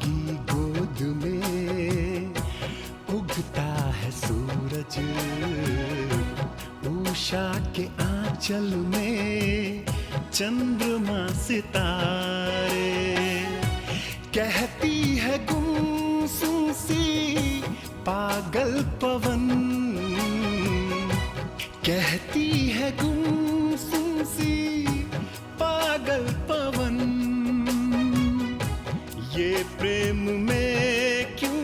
की गोद में उगता है सूरज, उषा के आंचल में चंद्रमा सितारे, कहती है गुमसुम सी पागल पवन, कहती है गुमसुम सी पागल पवन, ये प्रेम में क्यों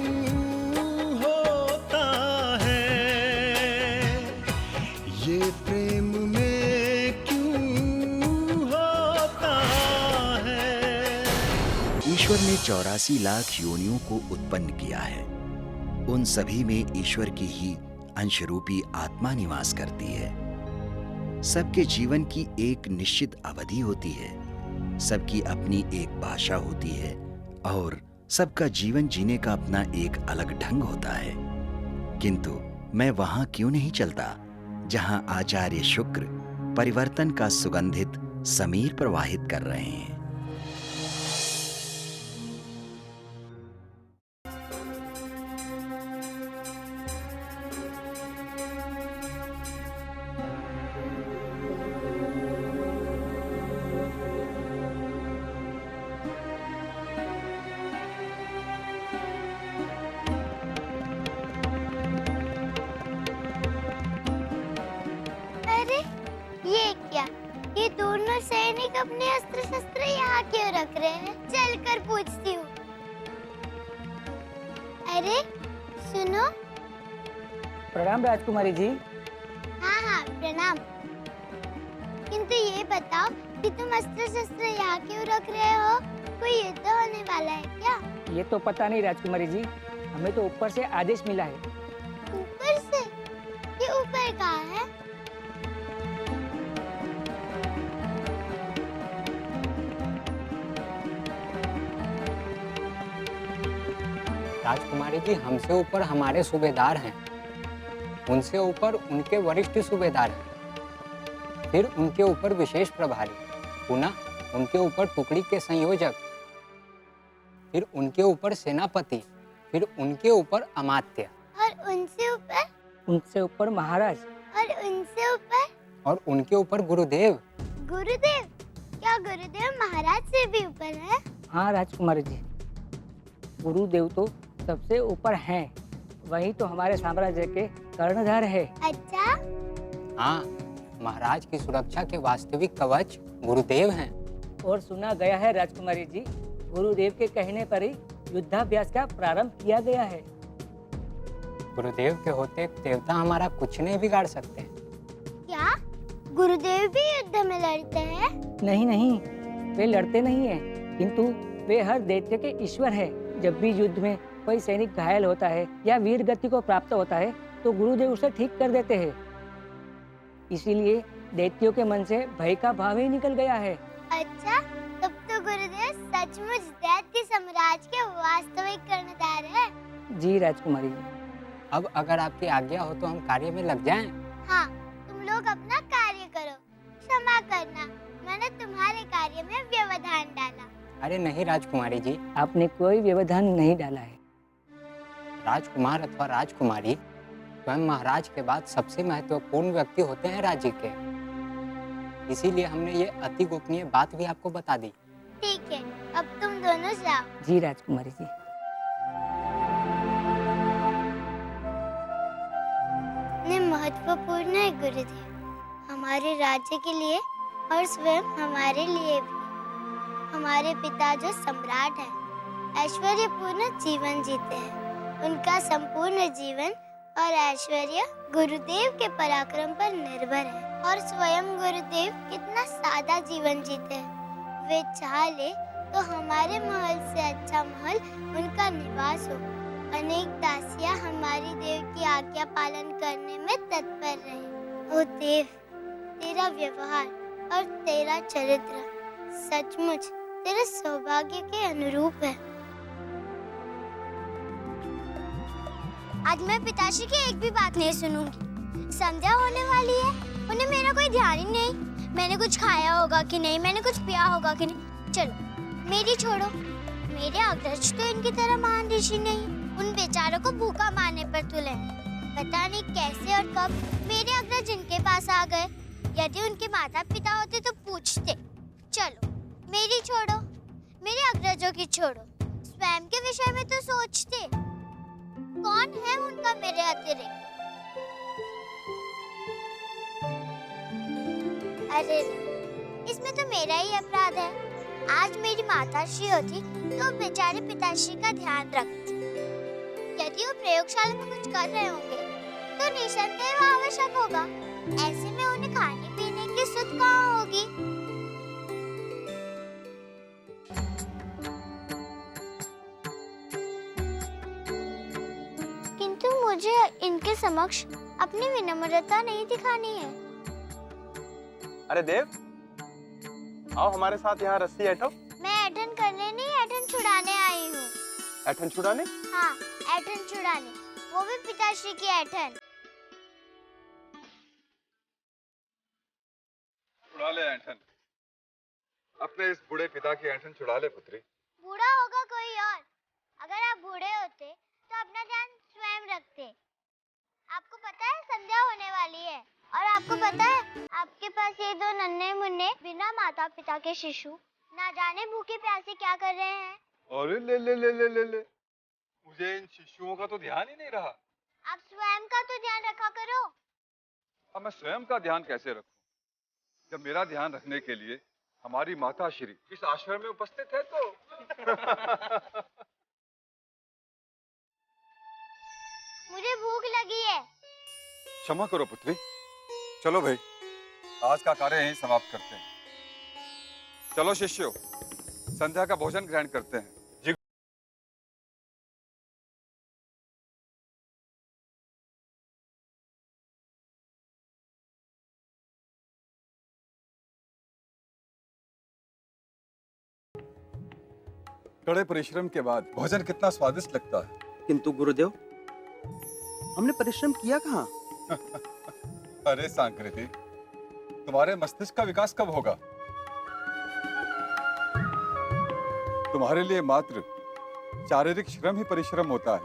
होता है, ये प्रेम में क्यों होता है। ईश्वर ने 84 लाख योनियों को उत्पन्न किया है। उन सभी में ईश्वर की ही अंशरूपी आत्मा निवास करती है। सबके जीवन की एक निश्चित अवधि होती है, सबकी अपनी एक भाषा होती है और सबका जीवन जीने का अपना एक अलग ढंग होता है। किंतु मैं वहां क्यों नहीं चलता जहां आचार्य शुक्र परिवर्तन का सुगंधित समीर प्रवाहित कर रहे हैं। ये क्या? ये दोनों सैनिक अपने अस्त्र शस्त्र यहाँ क्यों रख रहे हैं? चलकर पूछती हूँ। अरे सुनो। प्रणाम राजकुमारी जी। हाँ हाँ प्रणाम। किंतु ये बताओ कि तुम अस्त्र शस्त्र यहाँ क्यों रख रहे हो? कोई युद्ध होने वाला है क्या? ये तो पता नहीं राजकुमारी जी, हमें तो ऊपर से आदेश मिला है। ऊपर से? ये ऊपर कहाँ है? राजकुमारी जी, हमसे ऊपर हमारे सूबेदार हैं, उनसे ऊपर उनके वरिष्ठ सूबेदार हैं, फिर उनके ऊपर विशेष प्रभारी, पुनः उनके ऊपर टुकड़ी के संयोजक, फिर उनके ऊपर सेनापति, फिर उनके ऊपर अमात्य, और उनसे ऊपर? उनसे ऊपर महाराज, और उनसे ऊपर? और उनके ऊपर गुरुदेव। गुरुदेव? क्या गुरुदेव महाराज से भी ऊपर है? हाँ राजकुमारी जी, गुरुदेव तो सबसे ऊपर हैं, वही तो हमारे साम्राज्य के कर्णधार है। अच्छा? हाँ, महाराज की सुरक्षा के वास्तविक कवच गुरुदेव हैं। और सुना गया है राजकुमारी जी, गुरुदेव के कहने पर ही युद्धाभ्यास का प्रारंभ किया गया है। गुरुदेव के होते देवता हमारा कुछ नहीं बिगाड़ सकते। क्या गुरुदेव भी युद्ध में लड़ते हैं? नहीं नहीं, वे लड़ते नहीं हैं, किंतु वे हर दैत्य के ईश्वर है। जब भी युद्ध में कोई सैनिक घायल होता है या वीर गति को प्राप्त होता है तो गुरुदेव उसे ठीक कर देते हैं। इसीलिए दैत्यों के मन से भय का भाव ही निकल गया है। अच्छा, तब तो गुरुदेव सचमुच दैत्य साम्राज्य के वास्तविक कर्णधार है। जी राजकुमारी जी। अब अगर आपकी आज्ञा हो तो हम कार्य में लग जाएं। हाँ, तुम लोग अपना कार्य करो। क्षमा करना, मैंने तुम्हारे कार्य में व्यवधान डाला। अरे नहीं राजकुमारी जी, आपने कोई व्यवधान नहीं डाला है। राजकुमार अथवा राजकुमारी स्वयं महाराज के बाद सबसे महत्वपूर्ण व्यक्ति होते हैं राज्य के। इसीलिए हमने ये अति गोपनीय बात भी आपको बता दी। ठीक है, अब तुम दोनों जाओ। जी राजकुमारी जी। इतने महत्वपूर्ण है गुरुदेव, हमारे राज्य के लिए और स्वयं हमारे लिए भी। हमारे पिता जो सम्राट हैं, ऐश्वर्यपूर्ण जीवन जीते हैं। उनका संपूर्ण जीवन और ऐश्वर्य गुरुदेव के पराक्रम पर निर्भर है। और स्वयं गुरुदेव कितना सादा जीवन जीते हैं। वे चाह ले तो हमारे महल से अच्छा महल उनका निवास हो। अनेक दासियां हमारी देव की आज्ञा पालन करने में तत्पर रहे। ओ देव, तेरा व्यवहार और तेरा चरित्र सचमुच तेरे सौभाग्य के अनुरूप है। आज मैं पिताश्री की एक भी बात नहीं सुनूंगी। संध्या होने वाली है, उन्हें मेरा कोई ध्यान ही नहीं। मैंने कुछ खाया होगा कि नहीं, मैंने कुछ पिया होगा कि नहीं। चलो मेरी छोड़ो, मेरे अग्रज तो इनकी तरह महान ऋषि नहीं, उन बेचारों को भूखा मारने पर तुले। पता नहीं कैसे और कब मेरे अग्रज इनके पास आ गए। यदि उनके माता पिता होते तो पूछते। चलो मेरी छोड़ो, मेरे अग्रजों की छोड़ो, स्वयं के विषय में तो सोचते। कौन है उनका मेरे अतिरिक्त? अरे इसमें तो मेरा ही अपराध है। आज मेरी माताश्री होती तो बेचारे पिताश्री का ध्यान रखती। यदि वो प्रयोगशाला में कुछ कर रहे होंगे तो निसंदेह वो आवश्यक होगा। ऐसे में उन्हें खाने पीने की सुध कहाँ होगी? किंतु मुझे इनके समक्ष अपनी विनम्रता नहीं दिखानी है। अरे देव, आओ हमारे साथ यहाँ रस्सी ऐठो। मैं ऐठन करने नहीं, ऐठन छुड़ाने आई हूँ। ऐठन छुड़ाने? हाँ, ऐठन छुड़ाने, वो भी पिताश्री की ऐठन। छुड़ा ले ऐठन, अपने इस बूढ़े पिता की ऐठन छुड़ा ले पुत्री। बूढ़ा होगा कोई और। अगर आप बूढ़े होते तो अपना ध्यान स्वयं रखते। आपको पता है संध्या होने वाली है, और आपको पता है आपके पास ये दो नन्हे मुन्ने बिना माता पिता के शिशु ना जाने भूखे प्यासे क्या कर रहे हैं। अरे ले ले ले ले ले ले, मुझे इन शिशुओं का तो ध्यान ही नहीं रहा। आप स्वयं का तो ध्यान रखा करो। अब मैं स्वयं का ध्यान कैसे रखूं, जब मेरा ध्यान रखने के लिए हमारी माता श्री इस आश्रम में उपस्थित है तो। मुझे भूख लगी है। क्षमा करो पुत्री, चलो भाई आज का कार्य यहीं समाप्त करते हैं। चलो शिष्यों, संध्या का भोजन ग्रहण करते हैं। जी। कड़े परिश्रम के बाद भोजन कितना स्वादिष्ट लगता है। किंतु गुरुदेव, हमने परिश्रम किया कहाँ? अरे सांकृति, तुम्हारे मस्तिष्क का विकास कब होगा? तुम्हारे लिए मात्र शारीरिक श्रम ही परिश्रम होता है,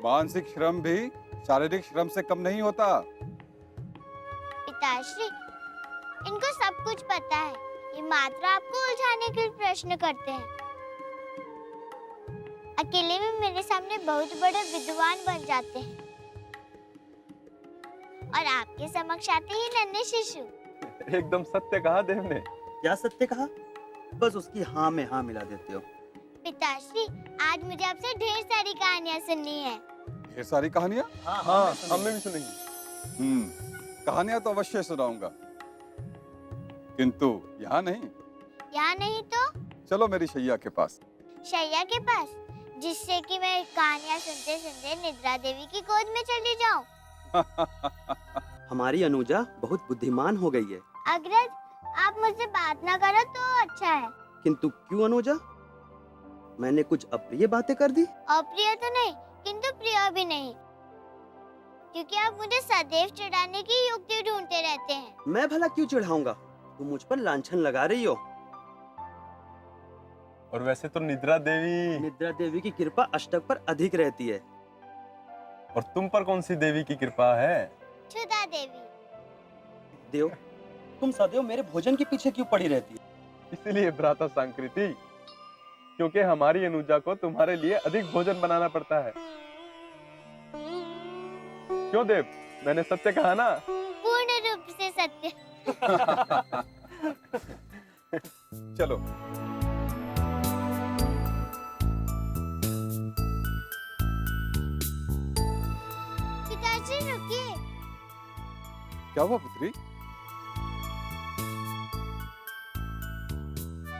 मानसिक श्रम भी शारीरिक श्रम से कम नहीं होता। पिताश्री, इनको सब कुछ पता है, ये मात्र आपको उलझाने के प्रश्न करते हैं। अकेले में मेरे सामने बहुत बड़े विद्वान बन जाते हैं, और आपके समक्ष आते ही नन्हे शिशु। एकदम सत्य कहा देव ने। क्या सत्य कहा? बस उसकी हाँ में हाँ मिला देते हो। पिताश्री, आज मुझे आपसे ढेर सारी कहानियाँ सुननी है। ढेर सारी कहानियां? हाँ, हमने भी सुनेंगी। कहानियां तो अवश्य सुनाऊंगा, किंतु यहाँ नहीं। यहाँ नहीं तो? चलो मेरी शैया के पास। शैया के पास, जिससे कि मैं कहानियाँ सुनते सुनते निद्रा देवी की गोद में चली जाऊँ। हमारी अनुजा बहुत बुद्धिमान हो गई है। अग्रज, आप मुझसे बात ना करो तो अच्छा है। किंतु क्यों अनुजा? मैंने कुछ अप्रिय बातें कर दी? अप्रिय तो नहीं, किंतु प्रिय भी नहीं, क्योंकि आप मुझे सदैव चिढ़ाने की युक्ति ढूंढते रहते हैं। मैं भला क्यों चिढ़ाऊंगा? तुम मुझ पर लांछन लगा रही हो। और वैसे तो निद्रा देवी की कृपा अष्टक पर अधिक रहती है। और तुम पर कौन सी देवी की कृपा है? क्षुधा देवी। देव, तुम सदैव मेरे भोजन के पीछे क्यों पड़ी रहती है? इसीलिए भ्राता सांकृति, क्योंकि हमारी अनुजा को तुम्हारे लिए अधिक भोजन बनाना पड़ता है। क्यों देव, मैंने सत्य कहा ना? पूर्ण रूप से सत्य। चलो। पिताजी रुकिए। क्या हुआ पुत्री?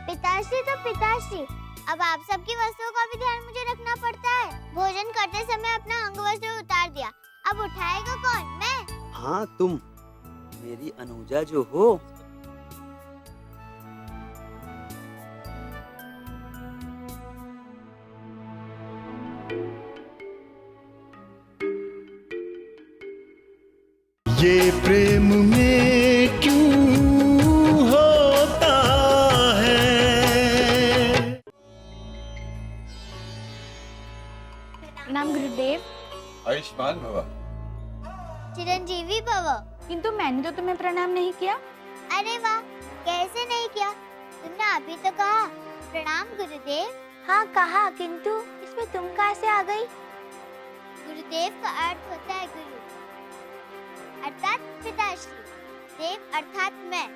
पिताश्री तो पिताश्री, अब आप सबकी वस्तुओं का भी ध्यान मुझे रखना पड़ता है। भोजन करते समय अपना अंग वस्त्र उतार दिया, अब उठाएगा कौन? मैं? हाँ तुम, मेरी अनुजा जो हो। ये प्रेम में क्यों होता है? प्रणाम गुरुदेव। आयुष्मान भवा। चिरंजीवी भव। किंतु मैंने तो तुम्हें प्रणाम नहीं किया। अरे वाह, कैसे नहीं किया? तुमने अभी तो कहा प्रणाम गुरुदेव। हाँ कहा, किंतु इसमें तुम कहाँ से आ गई? गुरुदेव का अर्थ होता है गुरु अर्थात पिताश्री, देव अर्थात मैं।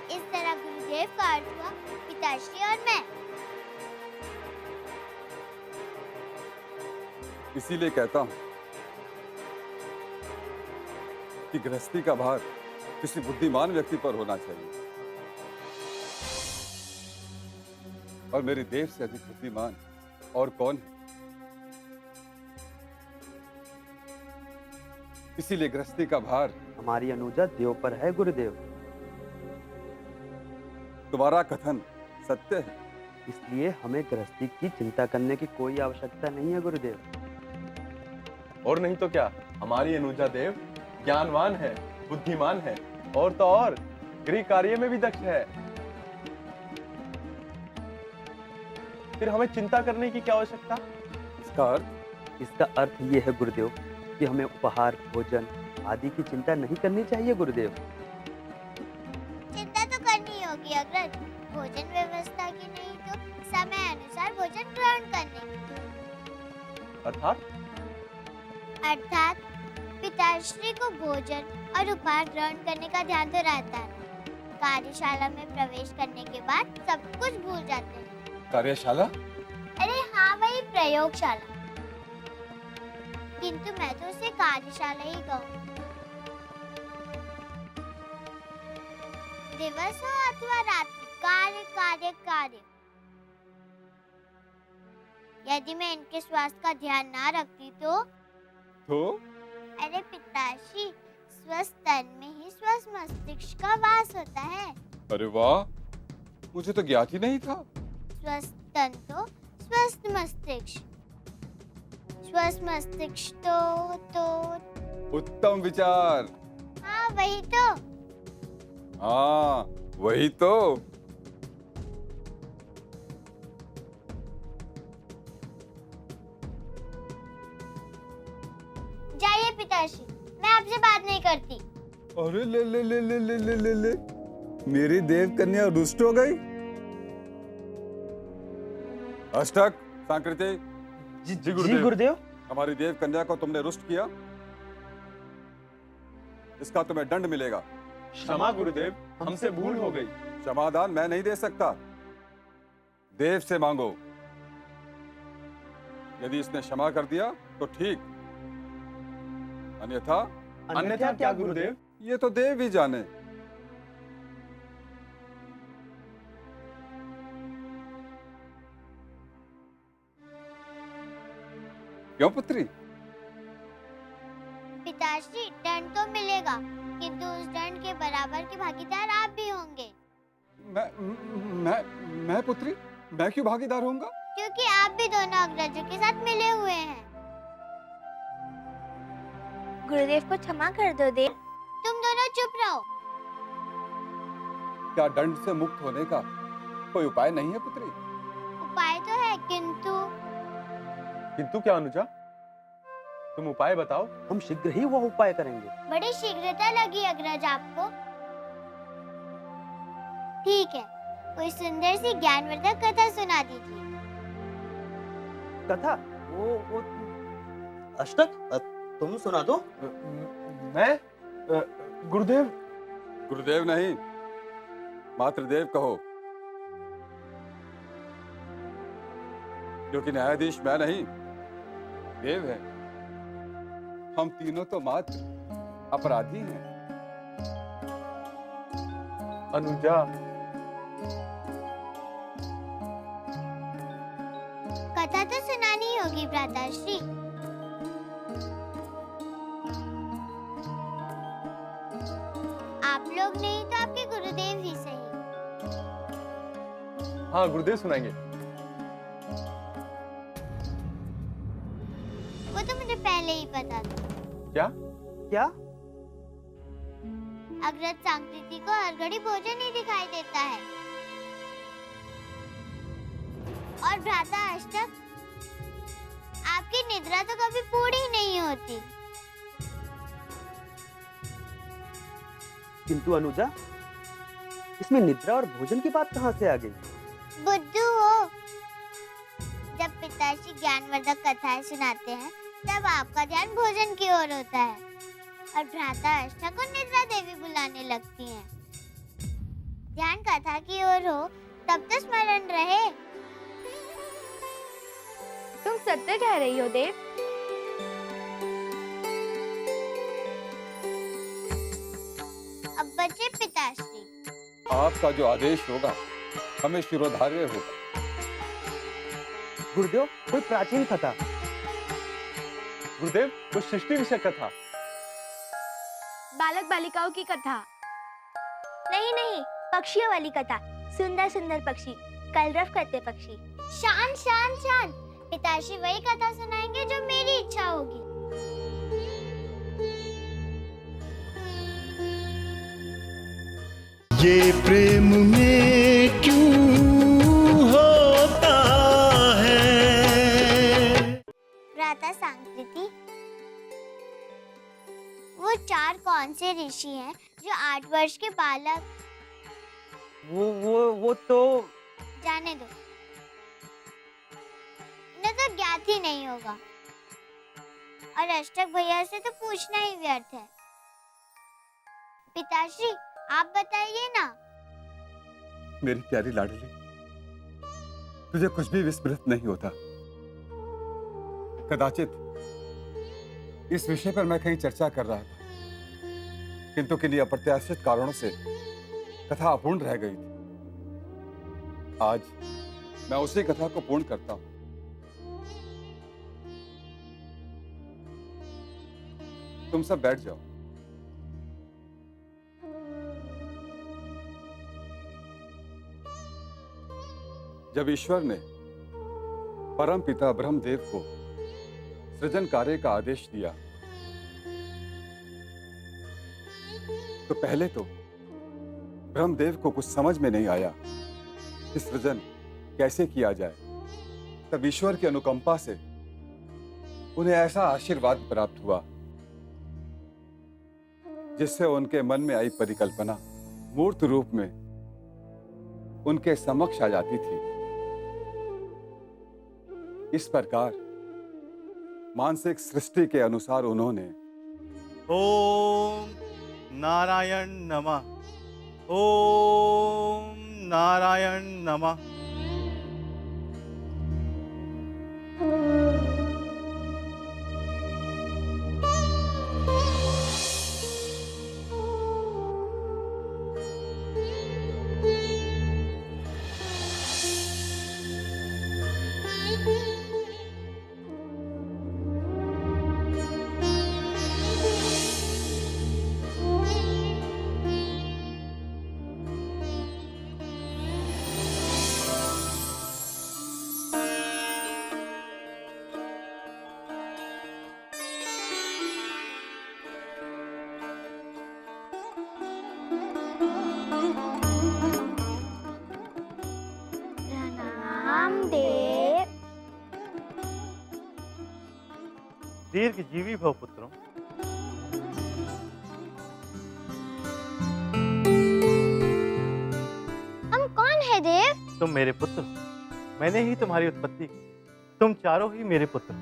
इस तरह गुरुदेव का अर्थ हुआ पिताश्री और मैं। इसीलिए कहता हूँ कि गृहस्थी का भार किसी बुद्धिमान व्यक्ति पर होना चाहिए, और मेरे देव से अधिक बुद्धिमान और कौन है? इसीलिए गृहस्थी का भार हमारी अनुजा देव पर है गुरुदेव। तुम्हारा कथन सत्य है। इसलिए हमें गृहस्थी की चिंता करने की कोई आवश्यकता नहीं है गुरुदेव। और नहीं तो क्या, हमारी अनुजा देव ज्ञानवान है, बुद्धिमान है, और तो और गृह कार्य में भी दक्ष है। फिर हमें चिंता करने की क्या आवश्यकता? इसका अर्थ ये है गुरुदेव कि हमें उपहार, भोजन आदि की चिंता नहीं करनी चाहिए गुरुदेव। चिंता तो करनी होगी अग्रज, भोजन व्यवस्था की नहीं तो समय अनुसार भोजन ग्रहण करने की। अर्थात पिताश्री को भोजन और उपहार ग्रहण करने का ध्यान तो रहता है। कार्यशाला में प्रवेश करने के बाद सब कुछ भूल जाते हैं। कार्यशाला? अरे हाँ, वही प्रयोगशाला। किंतु मैं तो उसे कार्यशाला ही कहूँ। दिवस हो अथवा रात्रि, कार्य कार्य कार्य। यदि मैं इनके स्वास्थ्य का ध्यान ना रखती तो अरे पिताश्री, स्वस्थ तन में ही स्वस्थ मस्तिष्क का वास होता है। अरे वाह, मुझे तो ज्ञात ही नहीं था। स्वस्थ तन तो स्वस्थ मस्तिष्क, स्वस्थ मस्तिष्क तो उत्तम विचार। हाँ वही तो। हाँ वही तो। जाइए पिताश्री, मैं आपसे बात नहीं करती। अरे ले ले ले ले ले ले ले ले, मेरी देव कन्या रुष्ट हो गई। अष्टक, सांकृति। जी गुरुदेव। हमारी देव कन्या को तुमने रुष्ट किया, इसका तुम्हें दंड मिलेगा। क्षमा गुरुदेव, हमसे भूल हो गई। क्षमादान मैं नहीं दे सकता, देव से मांगो। यदि इसने क्षमा कर दिया तो ठीक, अन्यथा क्या गुरुदेव? ये तो देव ही जाने। क्यों पुत्री? पिताश्री, दंड तो मिलेगा, किंतु उस दंड के बराबर के भागीदार आप भी होंगे। मैं पुत्री, मैं क्यों भागीदार होऊंगा? क्योंकि आप भी दोनों अग्रजों के साथ मिले हुए हैं। गुरुदेव को क्षमा कर दो देव। तुम दोनों चुप रहो। क्या दंड से मुक्त होने का कोई उपाय नहीं है पुत्री? उपाय तो है, किंतु क्या अनुजा? तुम उपाय बताओ। हम शीघ्र ही वो उपाय करेंगे। बड़ी शीघ्रता लगी अग्रज आपको। ठीक है, कोई सुंदर सी ज्ञानवर्धक कथा सुना दीजिए। कथा? वो अष्टक, तुम सुना दो। मैं? गुरुदेव? गुरुदेव नहीं, मातृदेव कहो, क्योंकि न्यायाधीश मैं नहीं, देव है। हम तीनों तो मात्र अपराधी हैं। अनुजा, कथा तो सुनानी होगी भ्राताश्री। आप लोग नहीं तो आपके गुरुदेव ही सही। हाँ गुरुदेव सुनाएंगे। वो तो मुझे पहले ही पता था। क्या? अग्रज सांकृति को हर घड़ी भोजन ही दिखाई देता है, और भ्राता अष्टक आपकी निद्रा तो कभी पूरी नहीं होती। किंतु अनुजा, इसमें निद्रा और भोजन की बात कहाँ से आ गई? बुद्धू हो, जब पिताश्री ज्ञानवर्धक कथाएं सुनाते हैं तब आपका ध्यान भोजन की ओर होता है और भ्राता अष्टा को निद्रा देवी बुलाने लगती हैं। ध्यान कथा की ओर हो तब तो स्मरण रहे। तुम सत्य कह रही हो देव। अब बचे पिताश्री। आपका जो आदेश होगा हमें शिरोधार्य होगा। गुरुदेव, कोई प्राचीन कथा। गुरुदेव, कुछ सृष्टि विषय कथा। बालक बालिकाओं की कथा। नहीं नहीं, पक्षियों वाली कथा। सुंदर सुंदर पक्षी, कलरव करते पक्षी। शांत शांत शांत, पिताश्री वही कथा सुनाएंगे जो मेरी इच्छा होगी। ये प्रेम में क्यों होता है? भ्राता सांकृति, वो 4 कौन से ऋषि हैं जो 8 वर्ष के बालक? वो तो जाने दो, इन्हें तो ज्ञात ही नहीं होगा और अष्टक भैया से तो पूछना ही व्यर्थ है। पिताश्री, आप बताइए ना। मेरी प्यारी लाडली, तुझे कुछ भी विस्मृत नहीं होता। कदाचित इस विषय पर मैं कहीं चर्चा कर रहा था, किंतु किन्हीं अप्रत्याशित कारणों से कथा अपूर्ण रह गई थी। आज मैं उसी कथा को पूर्ण करता हूं। तुम सब बैठ जाओ। जब ईश्वर ने परम पिता ब्रह्मदेव को सृजन कार्य का आदेश दिया तो पहले तो ब्रह्मदेव को कुछ समझ में नहीं आया कि सृजन कैसे किया जाए। तब ईश्वर की अनुकंपा से उन्हें ऐसा आशीर्वाद प्राप्त हुआ जिससे उनके मन में आई परिकल्पना मूर्त रूप में उनके समक्ष आ जाती थी। इस प्रकार मानसिक सृष्टि के अनुसार उन्होंने ओम नारायण नमः, ओम नारायण नमः। देव। दीर्घ जीवी भव पुत्रों। हम कौन है देव? तुम मेरे पुत्र हो। मैंने ही तुम्हारी उत्पत्ति की। तुम चारों ही मेरे पुत्र हो।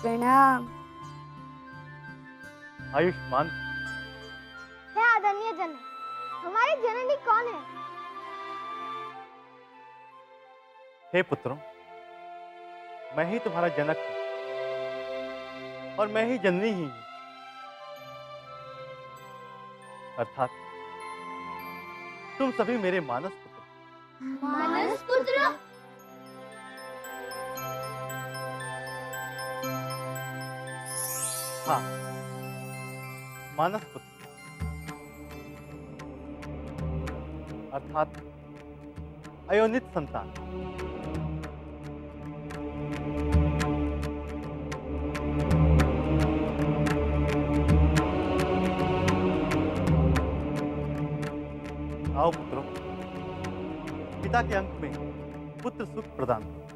प्रणाम। आयुष्मान। हे आदरणीय जनक, हमारी जननी कौन है? हे पुत्रों, मैं ही तुम्हारा जनक हूं और मैं ही जननी ही हूं। अर्थात तुम सभी मेरे मानस पुत्र। मानस पुत्र? हाँ, मानस पुत्र अर्थात अयोनित संतान। आओ पुत्रों, पिता के अंक में पुत्र सुख प्रदान करो।